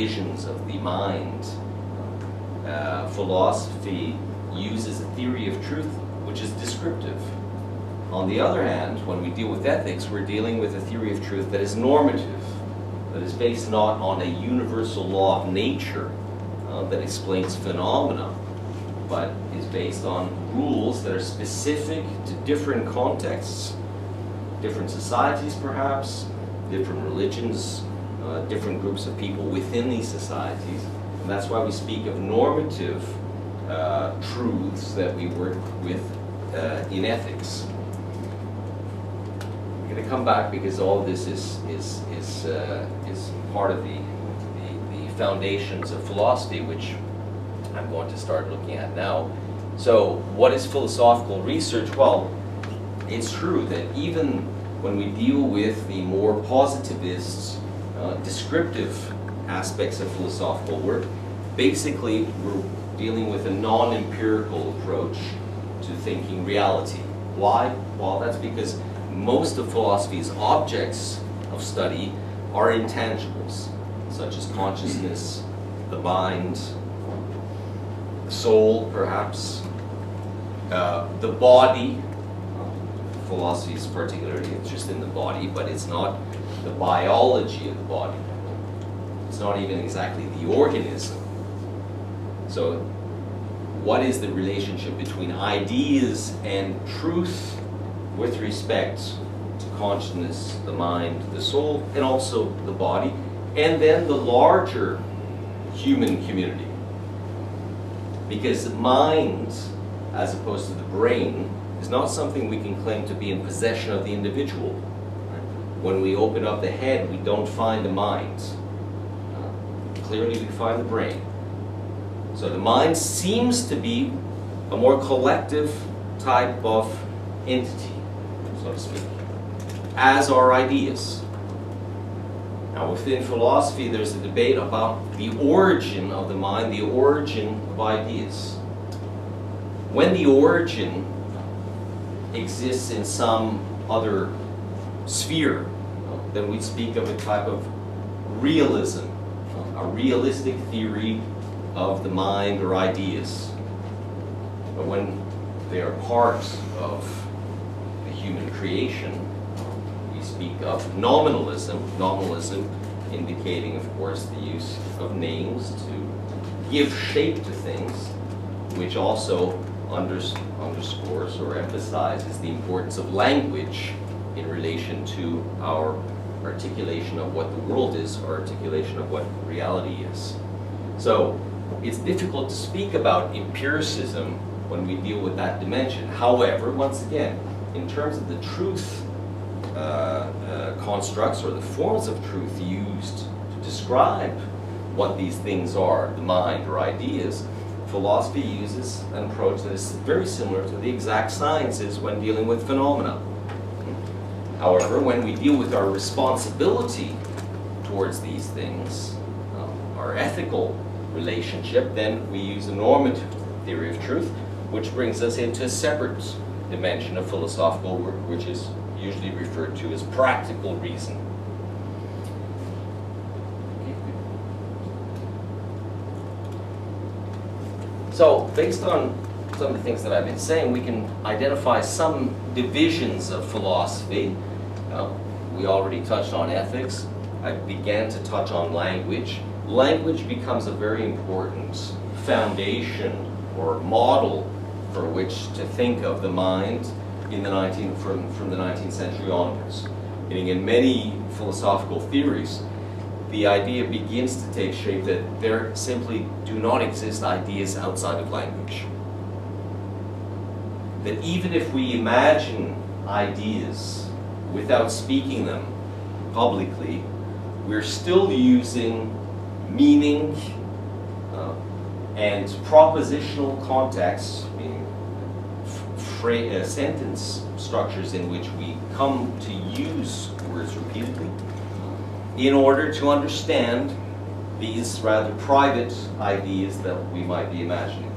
visions of the mind. Philosophy uses a theory of truth which is descriptive. On the other hand, when we deal with ethics, we're dealing with a theory of truth that is normative, that is based not on a universal law of nature that explains phenomena, but is based on rules that are specific to different contexts, different societies perhaps, different religions, different groups of people within these societies. And that's why we speak of normative truths that we work with in ethics. We're going to come back because all of this is part of the foundations of philosophy, which I'm going to start looking at now. So, what is philosophical research? Well, it's true that even when we deal with the more positivist, descriptive aspects of philosophical work, basically we're dealing with a non-empirical approach to thinking reality. Why? Well, that's because most of philosophy's objects of study are intangibles, such as consciousness, the mind, the soul, perhaps, the body. Philosophy is particularly interested in the body, but it's not the biology of the body. It's not even exactly the organism. So, what is the relationship between ideas and truth with respect to consciousness, the mind, the soul, and also the body, and then the larger human community? Because mind, as opposed to the brain, is not something we can claim to be in possession of the individual. When we open up the head, we don't find the mind. Clearly we find the brain. So the mind seems to be a more collective type of entity, so to speak, as are ideas. Now within philosophy there's a debate about the origin of the mind, the origin of ideas. When the origin exists in some other sphere, then we speak of a type of realism, a realistic theory of the mind or ideas. But when they are part of the human creation, we speak of nominalism, nominalism indicating, of course, the use of names to give shape to things, which also underscores or emphasizes the importance of language in relation to our articulation of what the world is, or articulation of what reality is. So it's difficult to speak about empiricism when we deal with that dimension. However, once again, in terms of the truth constructs or the forms of truth used to describe what these things are, the mind or ideas, philosophy uses an approach that is very similar to the exact sciences when dealing with phenomena. However, when we deal with our responsibility towards these things, our ethical relationship, then we use a normative theory of truth, which brings us into a separate dimension of philosophical work, which is usually referred to as practical reason. So, based on some of the things that I've been saying, we can identify some divisions of philosophy. We already touched on ethics. I began to touch on language. Language becomes a very important foundation or model for which to think of the mind in the from the 19th century onwards. Meaning in many philosophical theories, the idea begins to take shape that there simply do not exist ideas outside of language. That even if we imagine ideas without speaking them publicly, we're still using meaning and propositional contexts, meaning sentence structures in which we come to use words repeatedly, in order to understand these rather private ideas that we might be imagining.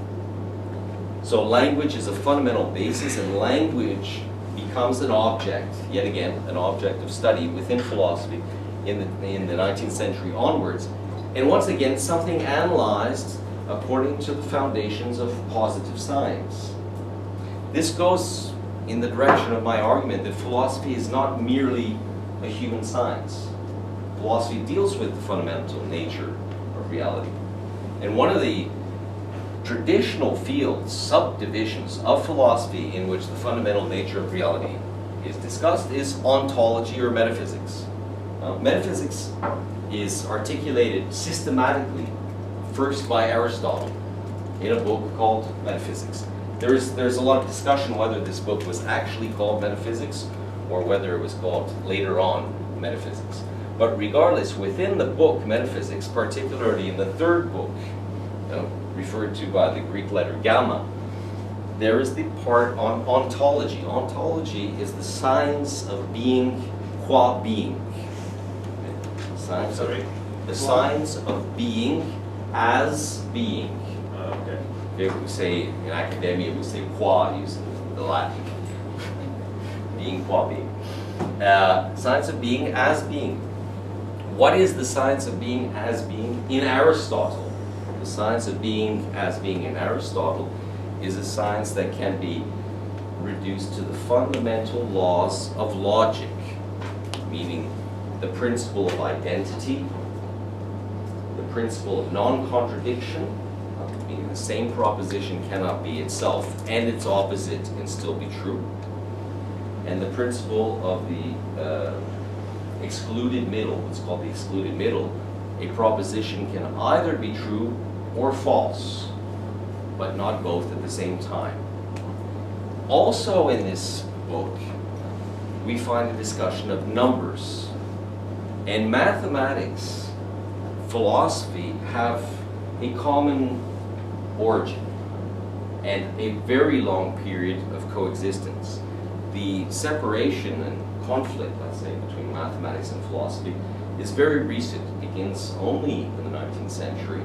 So language is a fundamental basis, and language becomes an object, yet again, an object of study within philosophy in the 19th century onwards, And once again, something analyzed according to the foundations of positive science. This goes in the direction of my argument that philosophy is not merely a human science. Philosophy deals with the fundamental nature of reality. And one of the traditional fields, subdivisions of philosophy in which the fundamental nature of reality is discussed is ontology or metaphysics. Metaphysics is articulated systematically first by Aristotle in a book called Metaphysics. There's a lot of discussion whether this book was actually called Metaphysics or whether it was called later on Metaphysics. But regardless, within the book Metaphysics, particularly in the third book, referred to by the Greek letter gamma, there is the part on ontology. Ontology is the science of being qua being. The science of being as being. Okay. If we say in academia, we say qua using the Latin. Being qua being. Science of being as being. What is the science of being as being in Aristotle? The science of being as being in Aristotle is a science that can be reduced to the fundamental laws of logic, meaning the principle of identity, the principle of non-contradiction, meaning the same proposition cannot be itself and its opposite and still be true, and the principle of the excluded middle. It's called the excluded middle. A proposition can either be true or false, but not both at the same time. Also in this book, we find a discussion of numbers. And mathematics, philosophy have a common origin and a very long period of coexistence. The separation and conflict, let's say, between mathematics and philosophy is very recent. It begins only in the 19th century.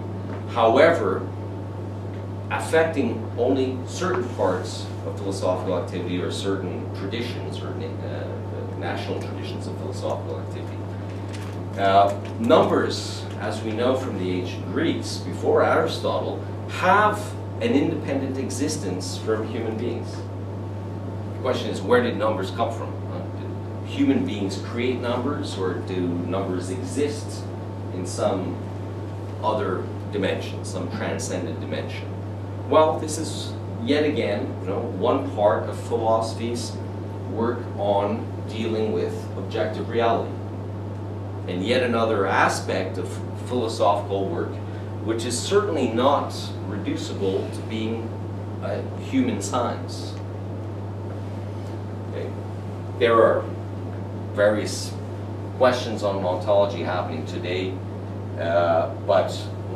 However, affecting only certain parts of philosophical activity or certain traditions or national traditions of philosophical activity. Numbers, as we know from the ancient Greeks, before Aristotle, have an independent existence from human beings. The question is, where did numbers come from? Did human beings create numbers, or do numbers exist in some other dimension, some transcendent dimension? Well, this is yet again, one part of philosophy's work on dealing with objective reality. And yet another aspect of philosophical work, which is certainly not reducible to being a human science. Okay. There are various questions on ontology happening today, but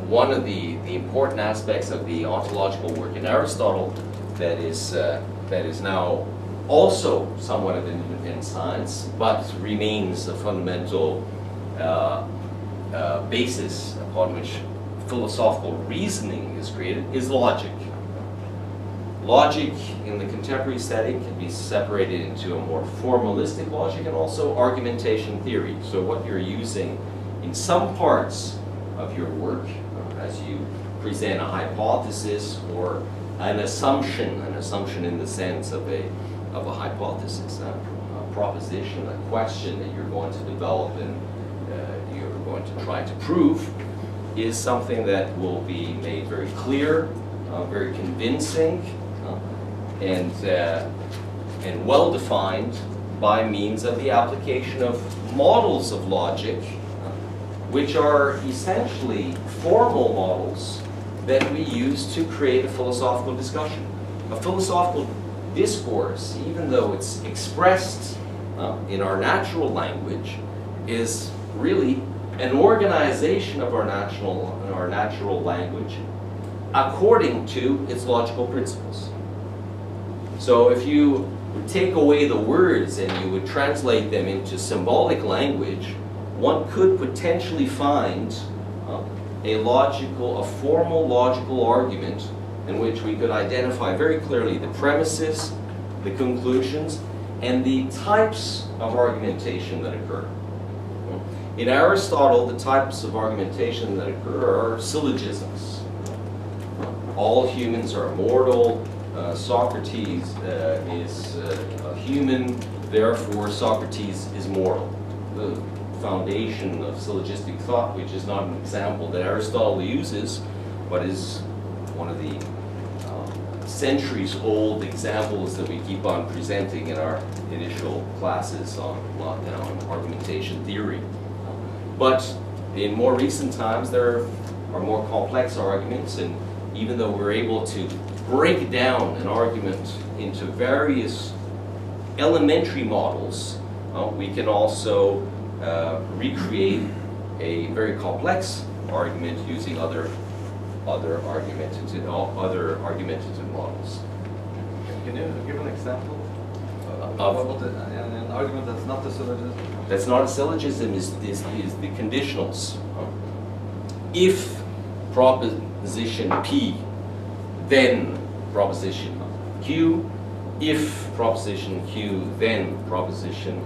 one of the important aspects of the ontological work in Aristotle that is now also somewhat of an independent science, but remains a fundamental basis upon which philosophical reasoning is created, is logic. Logic in the contemporary setting can be separated into a more formalistic logic and also argumentation theory. So what you're using in some parts of your work as you present a hypothesis or an assumption in the sense of a hypothesis, a proposition, a question that you're going to develop and you're going to try to prove, is something that will be made very clear, very convincing, and well defined by means of the application of models of logic, which are essentially formal models that we use to create a philosophical discussion. A philosophical discourse, even though it's expressed in our natural language, is really an organization of our natural language according to its logical principles. So if you would take away the words and you would translate them into symbolic language, one could potentially find a formal logical argument in which we could identify very clearly the premises, the conclusions, and the types of argumentation that occur. In Aristotle, the types of argumentation that occur are syllogisms. All humans are mortal. Socrates is a human, therefore Socrates is mortal. The foundation of syllogistic thought, which is not an example that Aristotle uses, but is one of the centuries-old examples that we keep on presenting in our initial classes on argumentation theory. But in more recent times, there are more complex arguments, and even though we're able to break down an argument into various elementary models, we can also recreate a very complex argument using other argumentative models. Can you give an example Of an argument that's not a syllogism? That's not a syllogism is the conditionals. If proposition P, then proposition Q. If proposition Q, then proposition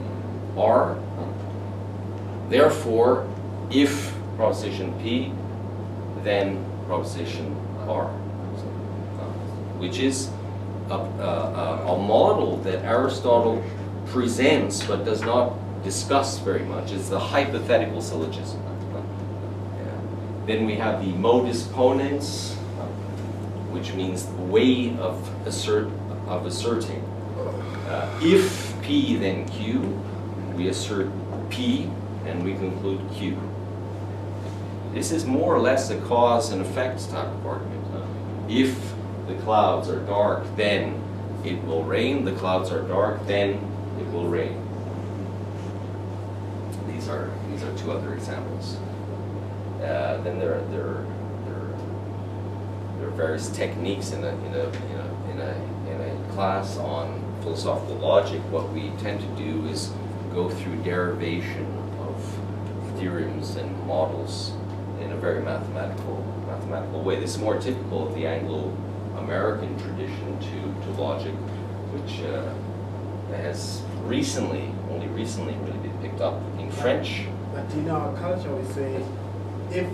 R. Therefore, if proposition P, then proposition R. Which is a model that Aristotle presents but does not discuss very much. It's the hypothetical syllogism. Then we have the modus ponens, which means the way of asserting. If P, then Q, we assert P and we conclude Q. This is more or less a cause and effect type of argument. If the clouds are dark, then it will rain. The clouds are dark, then it will rain. These are two other examples. Then there are various techniques in a class on philosophical logic. What we tend to do is go through derivation of theorems and models in a very mathematical way. This is more typical of the Anglo-American tradition to logic, which has only recently really been picked up in French. But in our culture we say, if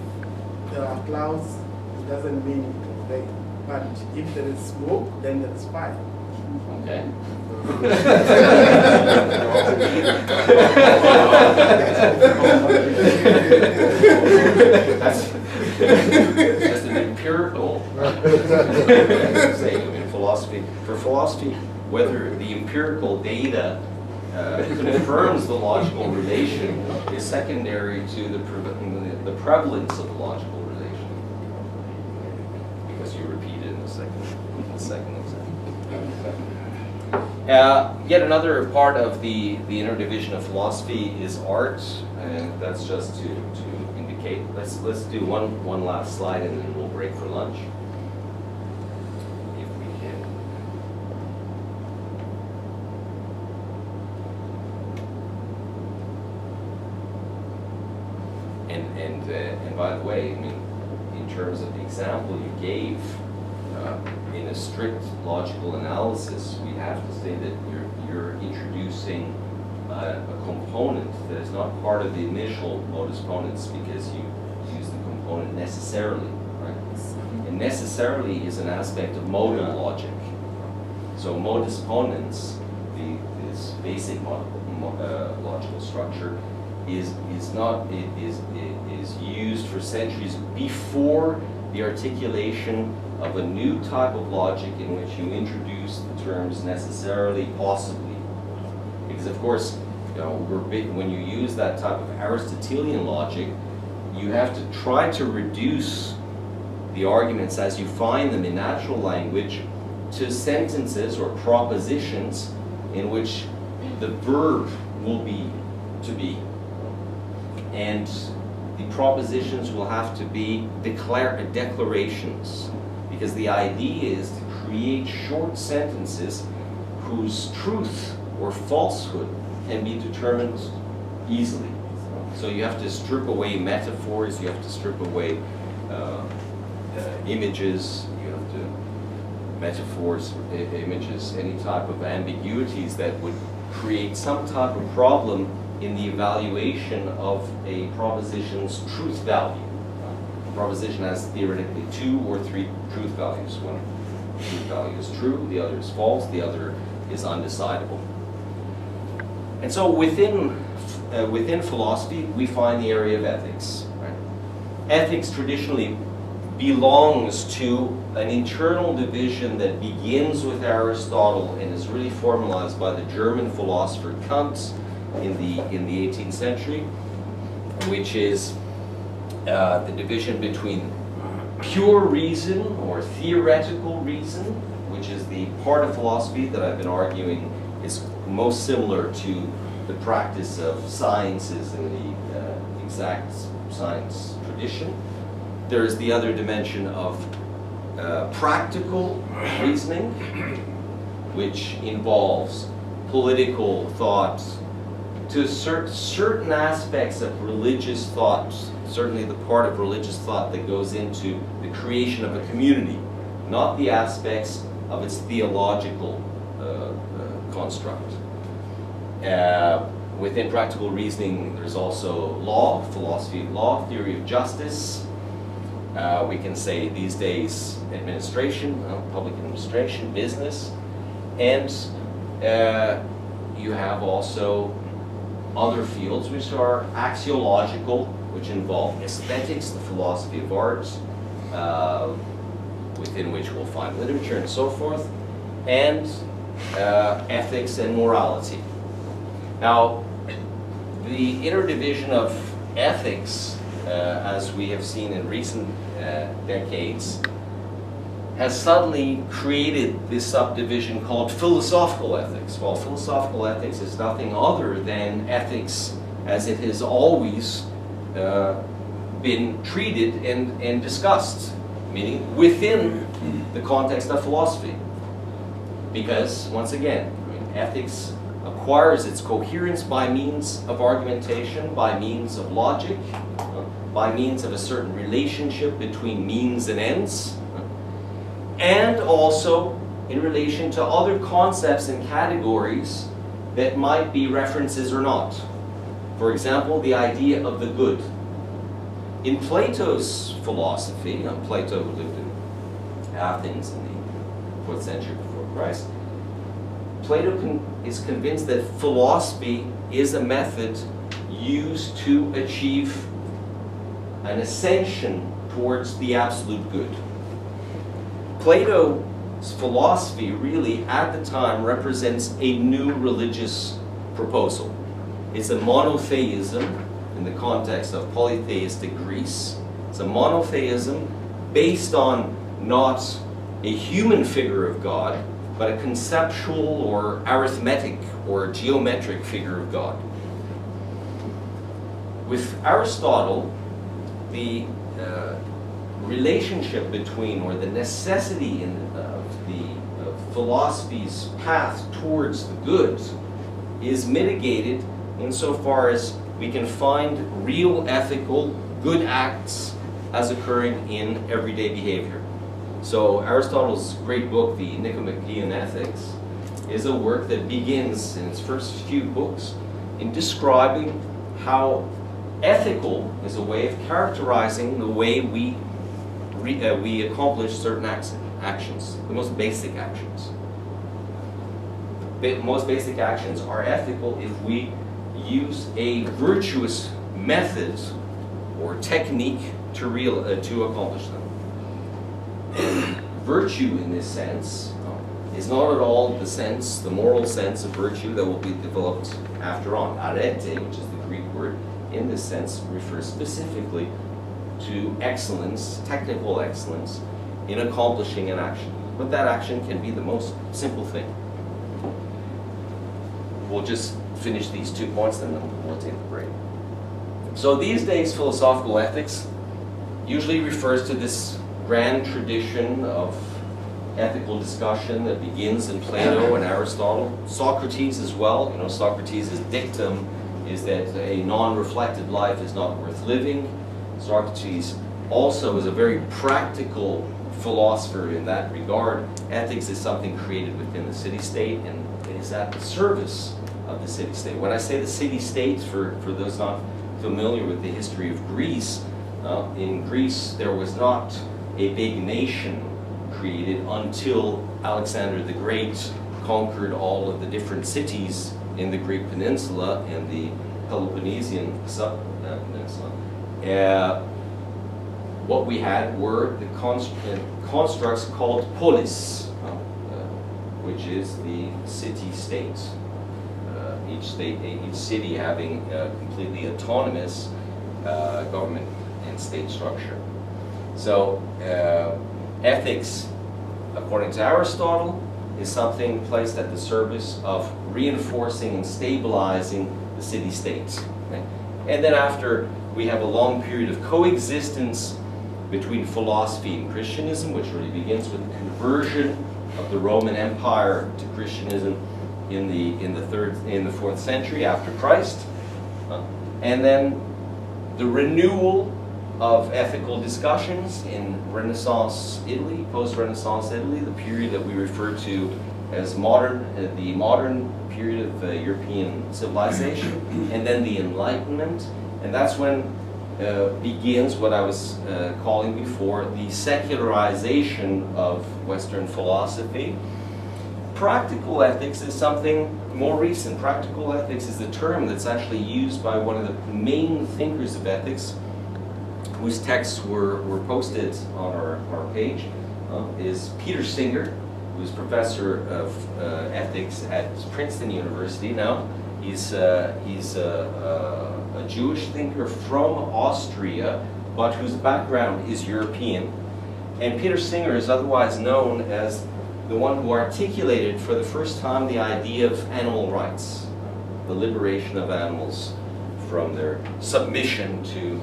there are clouds, it doesn't mean it will rain. But if there is smoke, then there is fire. Okay. That's just an empirical saying in philosophy. For philosophy, whether the empirical data confirms the logical relation is secondary to the prevalence of the logical relation, because you repeat it in the second example. Yet another part of the inner division of philosophy is art, and that's just to indicate. Let's do one last slide, and then we'll break for lunch, if we can. And by the way, I mean, in terms of the example you gave, in a strict logical analysis, we have to say that you're introducing a component that is not part of the initial modus ponens, because you use the component necessarily, right? And necessarily is an aspect of modal logic. So modus ponens, this basic logical structure, is used for centuries before the articulation of a new type of logic in which you introduce the terms necessarily, possibly. Because of course, when you use that type of Aristotelian logic, you have to try to reduce the arguments as you find them in natural language to sentences or propositions in which the verb will be to be, and the propositions will have to be declarations, because the idea is to create short sentences whose truth or falsehood can be determined easily. So you have to strip away metaphors, you have to strip away images, you have to metaphors, images, any type of ambiguities that would create some type of problem in the evaluation of a proposition's truth value. A proposition has theoretically 2 or 3 truth values. One truth value is true, the other is false, the other is undecidable. And so within philosophy, we find the area of ethics. Right? Ethics traditionally belongs to an internal division that begins with Aristotle and is really formalized by the German philosopher Kant in the 18th century, which is the division between pure reason or theoretical reason, which is the part of philosophy that I've been arguing is most similar to the practice of sciences in the exact science tradition. There is the other dimension of practical reasoning, which involves political thought to certain aspects of religious thought, certainly the part of religious thought that goes into the creation of a community, not the aspects of its theological construct. Within practical reasoning, there's also law, philosophy of law, theory of justice. We can say these days administration, public administration, business, and you have also other fields which are axiological, which involve aesthetics, the philosophy of art, within which we'll find literature and so forth, and ethics and morality. Now, the interdivision of ethics, as we have seen in recent decades, has suddenly created this subdivision called philosophical ethics. Well, philosophical ethics is nothing other than ethics as it has always been treated and discussed, meaning within the context of philosophy. Because, once again, ethics acquires its coherence by means of argumentation, by means of logic, by means of a certain relationship between means and ends, and also in relation to other concepts and categories that might be references or not. For example, the idea of the good. In Plato's philosophy, Plato who lived in Athens in the 4th century before Christ, Plato is convinced that philosophy is a method used to achieve an ascension towards the absolute good. Plato's philosophy really, at the time, represents a new religious proposal. It's a monotheism in the context of polytheistic Greece. It's a monotheism based on not a human figure of God, but a conceptual or arithmetic or geometric figure of God. With Aristotle, the relationship between, or the necessity of philosophy's path towards the good is mitigated insofar as we can find real ethical good acts as occurring in everyday behavior. So Aristotle's great book, the Nicomachean Ethics, is a work that begins in its first few books in describing how ethical is a way of characterizing the way we accomplish certain actions, the most basic actions. The most basic actions are ethical if we use a virtuous method or technique to accomplish them. And virtue in this sense is not at all the moral sense of virtue that will be developed after on. Arete, which is the Greek word, in this sense refers specifically to excellence, technical excellence, in accomplishing an action. But that action can be the most simple thing. We'll just finish these 2 points, then we'll take a break. So these days, philosophical ethics usually refers to this grand tradition of ethical discussion that begins in Plato and Aristotle. Socrates as well. You know, Socrates' dictum is that a non-reflected life is not worth living. Socrates also is a very practical philosopher in that regard. Ethics is something created within the city-state and it is at the service of the city-state. When I say the city-state, for those not familiar with the history of Greece, in Greece there was not a big nation created until Alexander the Great conquered all of the different cities in the Greek peninsula and the Peloponnesian sub-peninsula. What we had were the constructs called polis, which is the city-state. Each city having a completely autonomous government and state structure. So ethics, according to Aristotle, is something placed at the service of reinforcing and stabilizing the city-states. Okay? And then after we have a long period of coexistence between philosophy and Christianism, which really begins with the conversion of the Roman Empire to Christianism in the 4th century after Christ, and then the renewal of ethical discussions in Renaissance Italy, post-Renaissance Italy, the period that we refer to as the modern period of European civilization, and then the Enlightenment, and that's when begins what I was calling before the secularization of Western philosophy. Practical ethics is something more recent. Practical ethics is the term that's actually used by one of the main thinkers of ethics, whose texts were posted on our page, is Peter Singer, who's professor of ethics at Princeton University now. He's a Jewish thinker from Austria, but whose background is European. And Peter Singer is otherwise known as the one who articulated for the first time the idea of animal rights, the liberation of animals from their submission to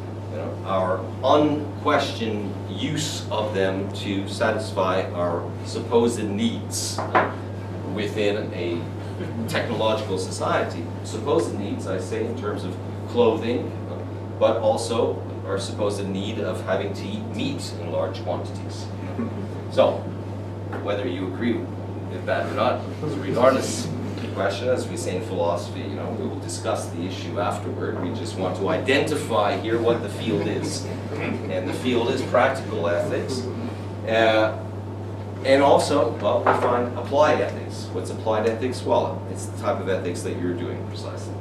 our unquestioned use of them to satisfy our supposed needs within a technological society. Supposed needs, I say, in terms of clothing, but also our supposed need of having to eat meat in large quantities. So, whether you agree with that or not, regardless of the question, as we say in philosophy, we will discuss the issue afterward. We just want to identify here what the field is. And the field is practical ethics. And also, well, we find applied ethics. What's applied ethics? Well, it's the type of ethics that you're doing precisely.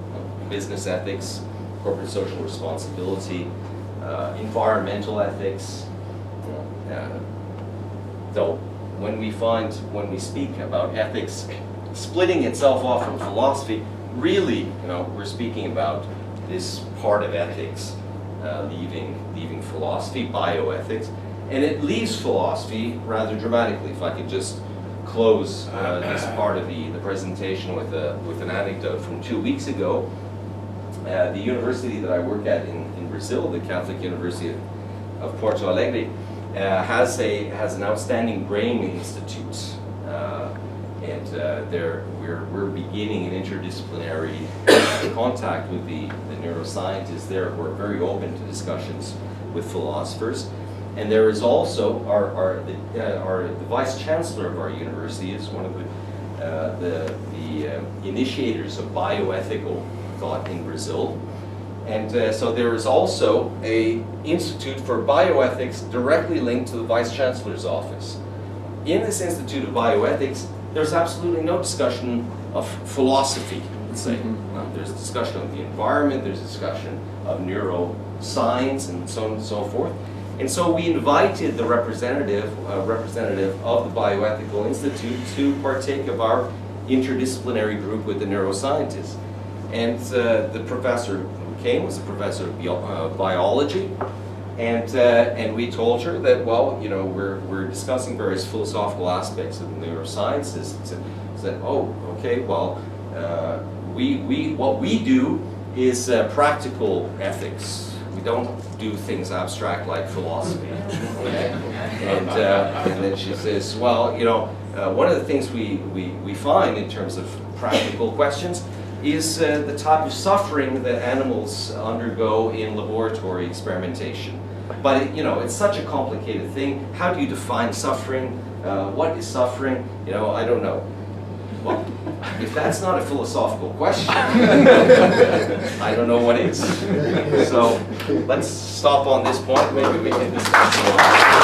Business ethics, corporate social responsibility, environmental ethics. So when we speak about ethics splitting itself off from philosophy, really, we're speaking about this part of ethics leaving philosophy, bioethics, and it leaves philosophy rather dramatically. If I could just close this part of the presentation with an anecdote from 2 weeks ago. The university that I work at in Brazil, the Catholic University of Porto Alegre, has an outstanding brain institute, and we're beginning an interdisciplinary contact with the neuroscientists there, who are very open to discussions with philosophers. And there is also the vice chancellor of our university is one of the initiators of bioethical thought in Brazil. And so there is also a Institute for Bioethics directly linked to the Vice Chancellor's office. In this Institute of Bioethics, there's absolutely no discussion of philosophy, let's say. There's discussion of the environment, there's discussion of neuroscience, and so on and so forth. And so we invited the representative of the Bioethical Institute to partake of our interdisciplinary group with the neuroscientists. And the professor who came was a professor of biology, and we told her that, well, we're discussing various philosophical aspects of the neurosciences. Said, oh, okay, well, what we do is practical ethics. We don't do things abstract like philosophy. And then she says, well, one of the things we find in terms of practical questions is the type of suffering that animals undergo in laboratory experimentation. But it's such a complicated thing. How do you define suffering? What is suffering? I don't know. Well, if that's not a philosophical question, I don't know what is. So let's stop on this point. Maybe we can discuss more.